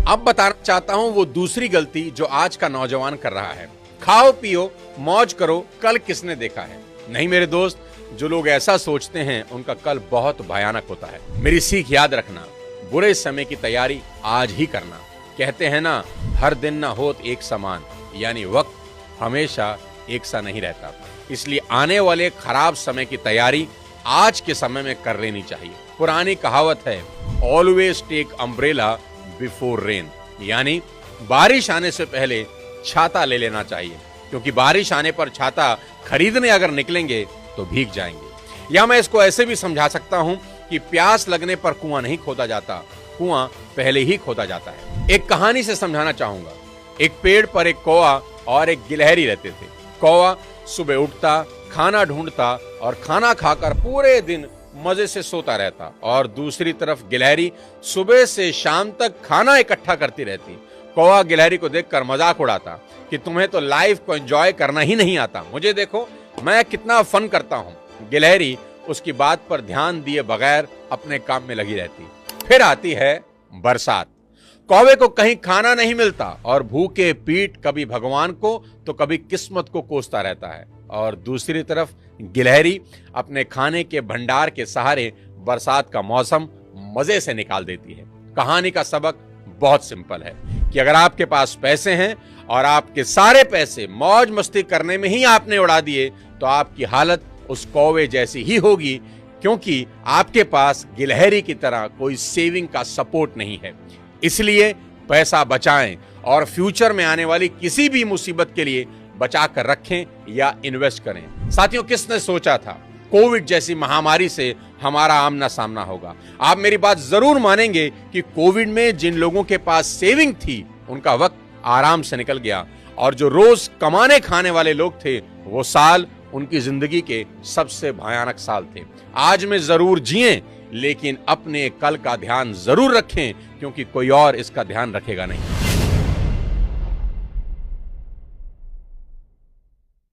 अब बताना चाहता हूं वो दूसरी गलती जो आज का नौजवान कर रहा है। खाओ पियो मौज करो, कल किसने देखा है। नहीं मेरे दोस्त, जो लोग ऐसा सोचते हैं उनका कल बहुत भयानक होता है। मेरी सीख याद रखना, बुरे समय की तैयारी आज ही करना। कहते हैं ना, हर दिन ना होत एक समान, यानी वक्त हमेशा एक सा नहीं रहता। इसलिए आने वाले खराब समय की तैयारी आज के समय में कर लेनी चाहिए। पुरानी कहावत है, always take umbrella before rain, यानी बारिश आने से पहले छाता ले लेना चाहिए, क्योंकि बारिश आने पर छाता खरीदने अगर निकलेंगे तो भीग जाएंगे। या मैं इसको ऐसे भी समझा सकता हूं कि प्यास लगने पर कुआं नहीं खोदा जाता, कुआं पहले ही खोदा जाता है। एक कहानी से समझाना चाहूंगा। एक पेड़ पर एक कौवा और एक गिलहरी रहते थे। कौवा सुबह उठता, खाना ढूंढता और खाना खाकर पूरे दिन मजे से सोता रहता, और दूसरी तरफ गिलहरी सुबह से शाम तक खाना इकट्ठा करती रहती। कौवा गिलहरी को देखकर मजाक उड़ाता कि तुम्हें तो लाइफ को एंजॉय करना ही नहीं आता, मुझे देखो मैं कितना फन करता हूं। गिलहरी उसकी बात पर ध्यान दिए बगैर अपने काम में लगी रहती। फिर आती है बरसात। कौवे को कहीं खाना नहीं मिलता और भूखे पीठ कभी भगवान को तो कभी किस्मत को कोसता रहता है, और दूसरी तरफ गिलहरी अपने खाने के भंडार के सहारे बरसात का मौसम मजे से निकाल देती है। कहानी का सबक बहुत सिंपल है कि अगर आपके पास पैसे हैं और आपके सारे पैसे मौज मस्ती करने में ही आपने उड़ा दिए, तो आपकी हालत उस कौवे जैसी ही होगी, क्योंकि आपके पास गिलहरी की तरह कोई सेविंग का सपोर्ट नहीं है। इसलिए पैसा बचाएं और फ्यूचर में आने वाली किसी भी मुसीबत के लिए बचा कर रखें या इन्वेस्ट करें। साथियों, किसने सोचा था कोविड जैसी महामारी से हमारा आमना सामना होगा। आप मेरी बात जरूर मानेंगे कि कोविड में जिन लोगों के पास सेविंग थी उनका वक्त आराम से निकल गया, और जो रोज कमाने खाने वाले लोग थे वो साल उनकी जिंदगी के सबसे भयानक साल थे। आज में जरूर जिएं, लेकिन अपने कल का ध्यान जरूर रखें, क्योंकि कोई और इसका ध्यान रखेगा नहीं।